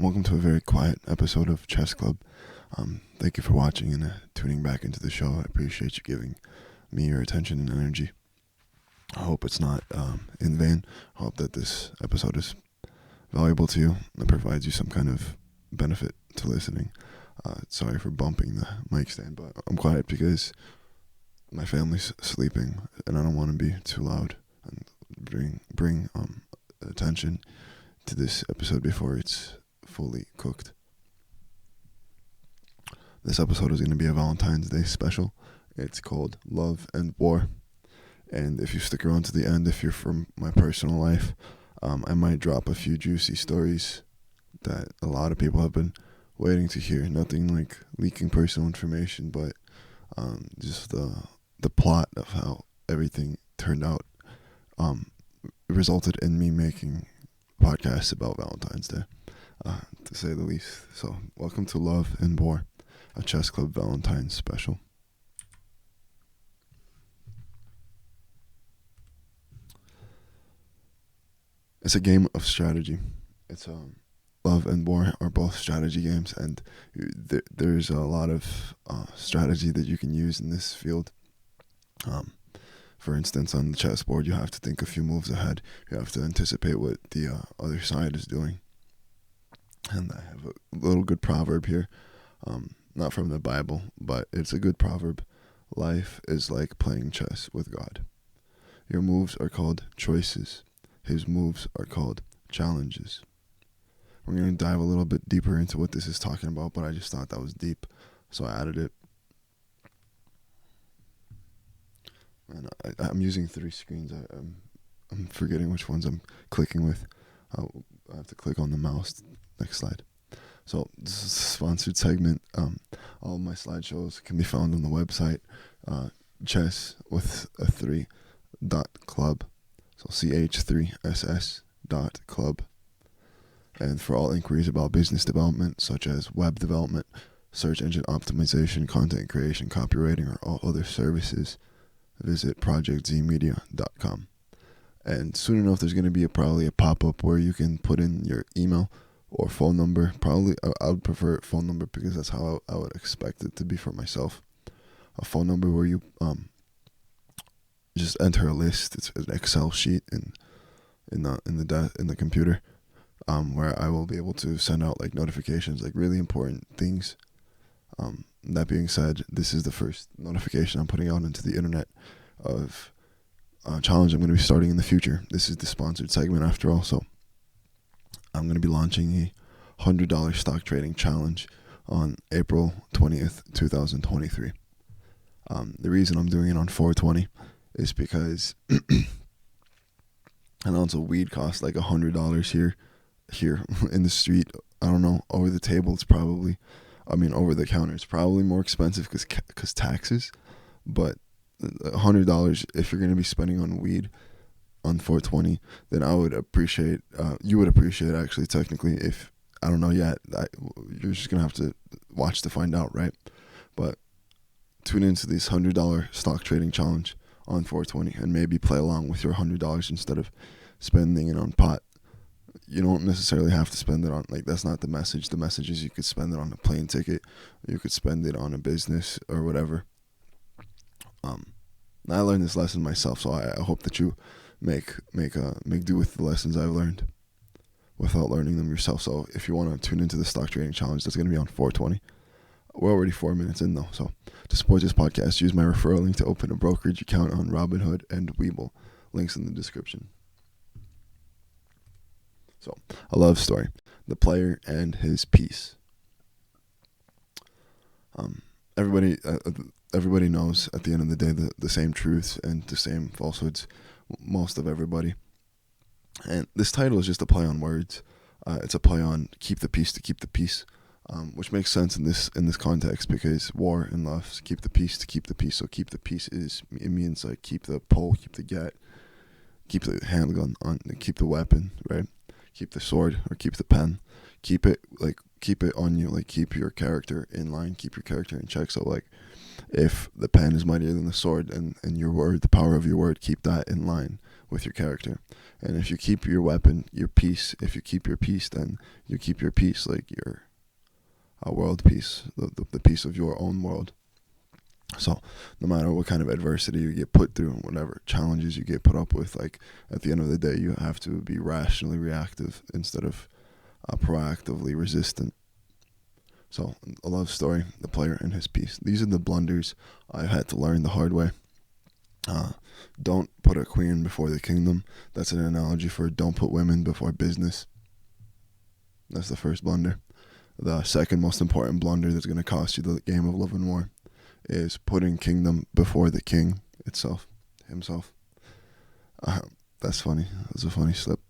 Welcome to a very quiet episode of Chess Club. Thank you for watching and tuning back into the show. I appreciate you giving me your attention and energy. I hope it's not in vain. I hope that this episode is valuable to you and provides you some kind of benefit to listening. Sorry for bumping the mic stand, but I'm quiet because my family's sleeping and I don't want to be too loud and bring attention to this episode before it's fully cooked. This episode is going to be a Valentine's Day special. It's called Love and War. And if you stick around to the end, if you're from my personal life, I might drop a few juicy stories that a lot of people have been waiting to hear. Nothing like leaking personal information, but just the plot of how everything turned out resulted in me making podcasts about Valentine's Day, to say the least. So, welcome to Love and War, a Chess Club Valentine's special. It's a game of strategy. It's Love and War are both strategy games, and there's a lot of strategy that you can use in this field. For instance, on the chessboard, you have to think a few moves ahead. You have to anticipate what the other side is doing. And I have a little good proverb here, not from the Bible, but it's a good proverb. Life is like playing chess with God. Your moves are called choices. His moves are called challenges. We're going to dive a little bit deeper into what this is talking about, but I just thought that was deep, so I added it. And I'm using 3 screens. I'm forgetting which ones I'm clicking with. I have to click on the mouse. Next slide. So this is a sponsored segment. All of my slideshows can be found on the website, chess with a 3.club. So ch3ss.club. And for all inquiries about business development, such as web development, search engine optimization, content creation, copywriting, or all other services, visit projectzmedia.com. And soon enough, there's going to be probably a pop-up where you can put in your email or phone number. Probably, I would prefer phone number because that's how I would expect it to be for myself. A phone number where you just enter a list. It's an Excel sheet in the computer, where I will be able to send out like notifications, like really important things. That being said, this is the first notification I'm putting out into the internet of a challenge I'm going to be starting in the future. This is the sponsored segment after all, so I'm going to be launching a $100 stock trading challenge on April 20th, 2023. The reason I'm doing it on 420 is because an ounce of weed costs like $100 here in the street. I don't know, over the table it's probably, over the counter it's probably more expensive because taxes, but $100 if you're going to be spending on weed on 420, then I would appreciate, you would appreciate actually technically, if, I don't know yet, you're just going to have to watch to find out, right? But tune into this $100 stock trading challenge on 420 and maybe play along with your $100 instead of spending it on pot. You don't necessarily have to spend it on, like, that's not the message. The message is you could spend it on a plane ticket, you could spend it on a business or whatever. I learned this lesson myself, so I hope that you make do with the lessons I've learned without learning them yourself. So if you want to tune into the stock trading challenge, that's going to be on 420. We're already 4 minutes in though, so to support this podcast, use my referral link to open a brokerage account on Robinhood and Webull. Links in the description. So, a love story. The player and his piece. Everybody knows at the end of the day the same truths and the same falsehoods. Most of everybody. And this title is just a play on words. It's a play on keep the peace to keep the peace, which makes sense in this context because war and love keep the peace to keep the peace. So keep the peace it means like keep the pole, keep the gat, keep the handgun on, keep the weapon, right? Keep the sword or keep the pen. Keep it on you, like keep your character in line, keep your character in check. So like if the pen is mightier than the sword and your word, the power of your word, keep that in line with your character. And if you keep your weapon, your peace, if you keep your peace, then you keep your peace, like your world peace, the peace of your own world. So no matter what kind of adversity you get put through, whatever challenges you get put up with, like at the end of the day, you have to be rationally reactive instead of proactively resistant. So a love story, the player and his peace. These are the blunders I had to learn the hard way. Don't put a queen before the kingdom. That's an analogy for don't put women before business. That's the first blunder. The second most important blunder that's going to cost you the game of love and war is putting kingdom before the king himself. That's funny. That's a funny slip.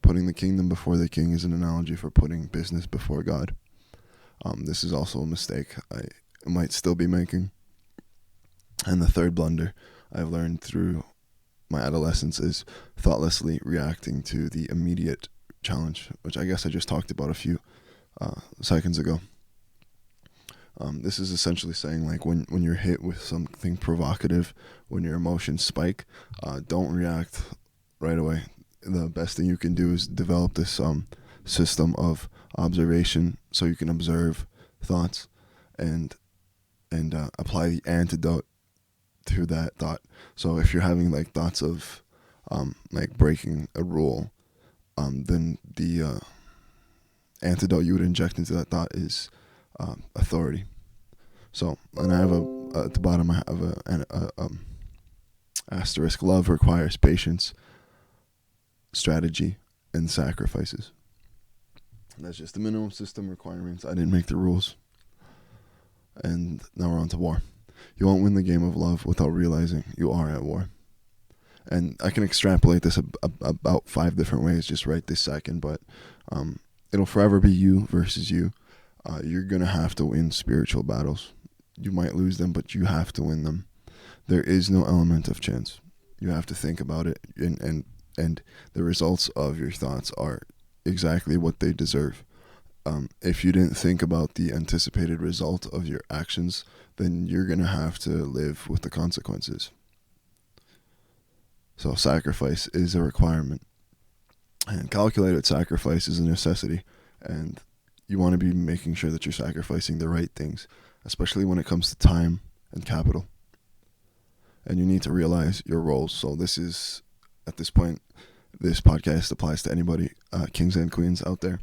Putting the kingdom before the king is an analogy for putting business before God. This is also a mistake I might still be making. And the third blunder I've learned through my adolescence is thoughtlessly reacting to the immediate challenge, which I guess I just talked about a few seconds ago. This is essentially saying, like, when you're hit with something provocative, when your emotions spike, don't react right away. The best thing you can do is develop this system of observation, so you can observe thoughts and apply the antidote to that thought. So if you're having like thoughts of like breaking a rule, then the antidote you would inject into that thought is authority. So, and I have at the bottom I have an asterisk. Love requires patience, strategy, and sacrifices. And that's just the minimum system requirements. I didn't make the rules. And now we're on to war. You won't win the game of love without realizing you are at war. And I can extrapolate this about 5 different ways just right this second, but it'll forever be you versus you. You're going to have to win spiritual battles. You might lose them, but you have to win them. There is no element of chance. You have to think about it, and the results of your thoughts are exactly what they deserve. If you didn't think about the anticipated result of your actions, then you're going to have to live with the consequences. So sacrifice is a requirement. And calculated sacrifice is a necessity. And you want to be making sure that you're sacrificing the right things, especially when it comes to time and capital. And you need to realize your roles. So this is, at this point, this podcast applies to anybody, kings and queens out there.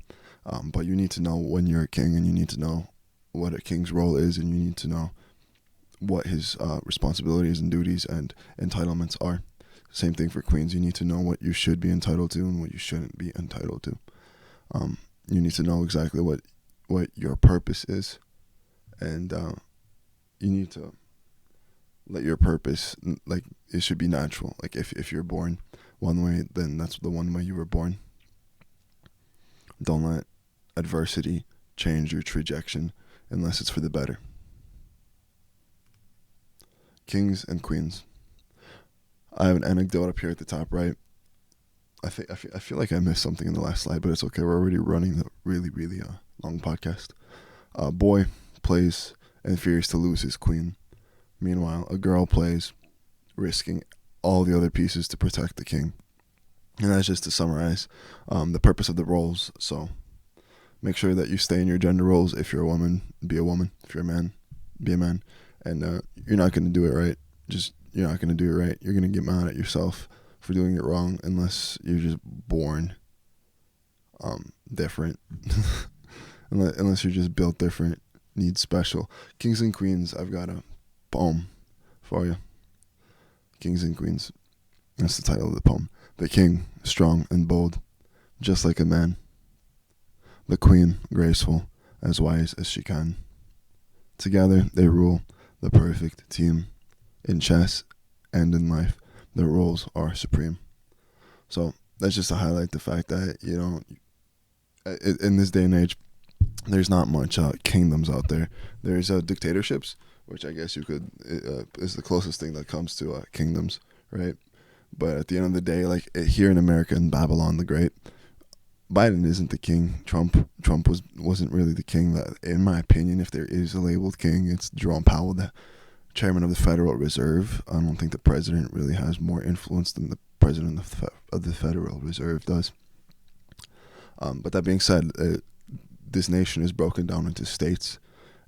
But you need to know when you're a king, and you need to know what a king's role is, and you need to know what his responsibilities and duties and entitlements are. Same thing for queens. You need to know what you should be entitled to and what you shouldn't be entitled to. You need to know exactly what your purpose is, and you need to let your purpose, like, it should be natural. Like if you're born one way, then that's the one way you were born. Don't let adversity change your trajectory unless it's for the better. Kings and queens. I have an anecdote up here at the top right. I feel like I missed something in the last slide, but it's okay. We're already running the really long podcast. A boy plays and fears to lose his queen. Meanwhile, a girl plays, risking all the other pieces to protect the king. And that's just to summarize the purpose of the roles. So make sure that you stay in your gender roles. If you're a woman, be a woman. If you're a man, be a man. And you're not going to do it right. You're not going to do it right. You're going to get mad at yourself for doing it wrong unless you're just born different. Unless you're just built different, need special. Kings and queens, I've got a poem for you. Kings and queens. That's the title of the poem. The king, strong and bold, just like a man. The queen, graceful, as wise as she can. Together they rule the perfect team. In chess and in life, their roles are supreme. So that's just to highlight the fact that, in this day and age, there's not much kingdoms out there. There's dictatorships, which I guess you could is the closest thing that comes to kingdoms, right? But at the end of the day, like here in America, in Babylon the Great, Biden isn't the king. Trump wasn't really the king. That, in my opinion, if there is a labeled king, it's Jerome Powell, the chairman of the Federal Reserve. I don't think the president really has more influence than the president of the Federal Reserve does. But that being said, this nation is broken down into states,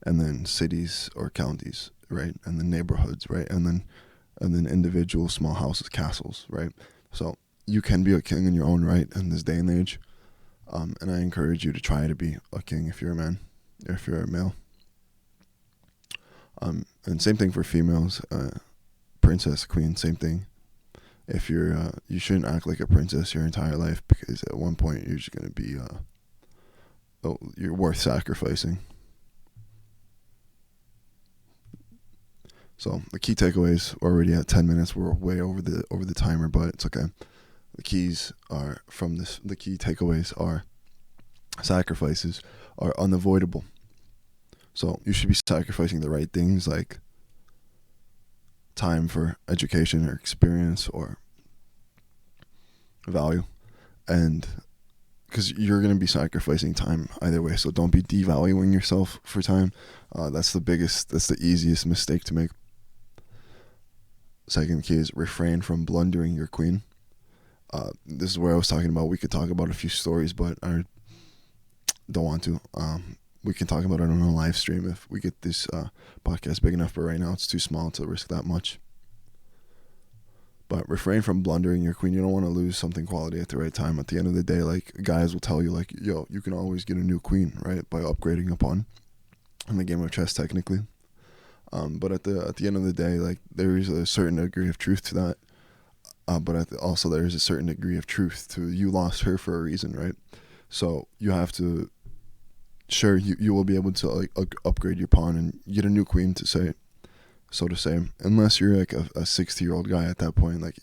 and then cities or counties, right, and then neighborhoods, right, and then individual small houses, castles, right. So you can be a king in your own right in this day and age, and I encourage you to try to be a king if you're a man, or if you're a male. And same thing for females, princess, queen, same thing. If you're, you shouldn't act like a princess your entire life, because at one point you're just gonna be, you're worth sacrificing. So the key takeaways, we're already at 10 minutes. We're way over the timer, but it's okay. The keys are from this. The key takeaways are sacrifices are unavoidable. So you should be sacrificing the right things, like time for education or experience or value, and because you're going to be sacrificing time either way. So don't be devaluing yourself for time. That's the easiest mistake to make. Second key is refrain from blundering your queen. This is where I was talking about. We could talk about a few stories, but I don't want to. We can talk about it on a live stream if we get this podcast big enough, but right now it's too small to risk that much. But refrain from blundering your queen. You don't want to lose something quality at the right time. At the end of the day, like, guys will tell you, like, yo, you can always get a new queen, right, by upgrading a pawn in the game of chess, technically. But at the end of the day, like, there is a certain degree of truth to that. But also there is a certain degree of truth to you lost her for a reason, right? So you have to, sure, you will be able to, like, upgrade your pawn and get a new queen, to say, so to say, unless you're like a 60-year-old guy at that point. Like,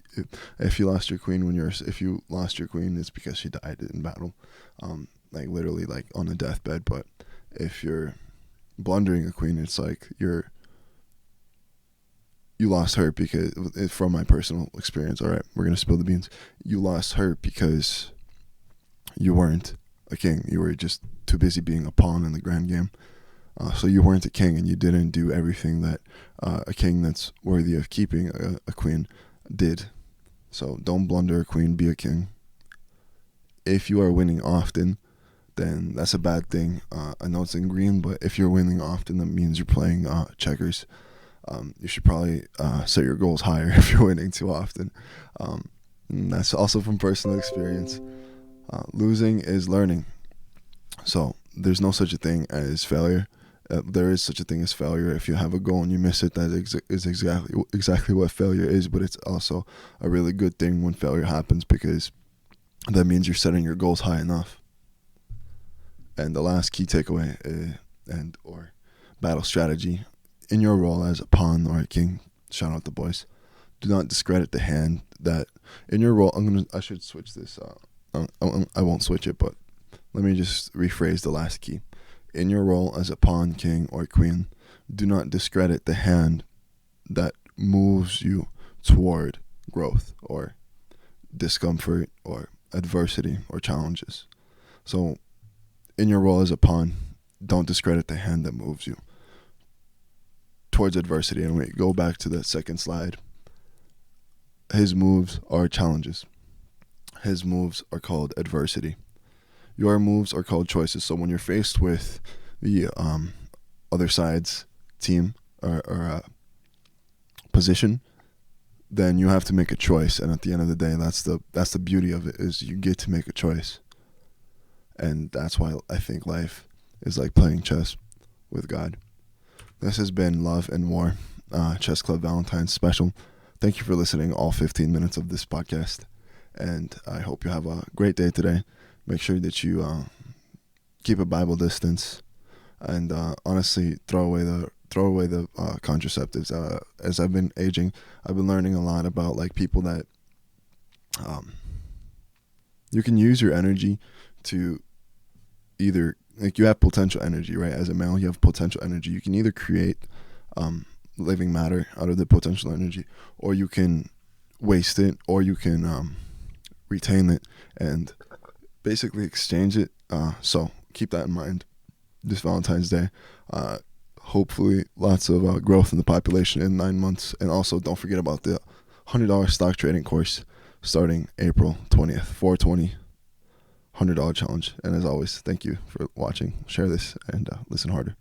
if you lost your queen if you lost your queen, it's because she died in battle, like literally, like on a deathbed. But if you're blundering a queen, it's like you lost her because, from my personal experience, all right, we're going to spill the beans. You lost her because you weren't a king. You were just too busy being a pawn in the grand game. So you weren't a king, and you didn't do everything that a king that's worthy of keeping a queen did. So don't blunder a queen, be a king. If you are winning often, then that's a bad thing. I know it's in green, but if you're winning often, that means you're playing checkers. You should probably set your goals higher if you're winning too often. And that's also from personal experience. Losing is learning. So there's no such a thing as failure. There is such a thing as failure. If you have a goal and you miss it, that is exactly what failure is. But it's also a really good thing when failure happens, because that means you're setting your goals high enough. And the last key takeaway or battle strategy: in your role as a pawn or a king, shout out the boys, do not discredit the hand that in your role. I should switch this. I won't switch it, but let me just rephrase the last key. In your role as a pawn, king, or queen, do not discredit the hand that moves you toward growth or discomfort or adversity or challenges. So in your role as a pawn, don't discredit the hand that moves you towards adversity. And we go back to the second slide. His moves are challenges. His moves are called adversity. Your moves are called choices. So when you're faced with the other side's team or position, then you have to make a choice. And at the end of the day, that's the beauty of it, is you get to make a choice. And that's why I think life is like playing chess with God. This has been Love and War, Chess Club Valentines special. Thank you for listening all 15 minutes of this podcast. And I hope you have a great day today. Make sure that you keep a Bible distance, and honestly, throw away the contraceptives. As I've been aging, I've been learning a lot about, like, people that you can use your energy to either, like, you have potential energy, right? As a male, you have potential energy. You can either create living matter out of the potential energy, or you can waste it, or you can retain it and basically exchange it. So keep that in mind this Valentine's Day. Hopefully lots of growth in the population in 9 months. And also don't forget about the $100 stock trading course. starting April 20th, 420, $100 challenge. And as always, thank you for watching. Share this and listen harder.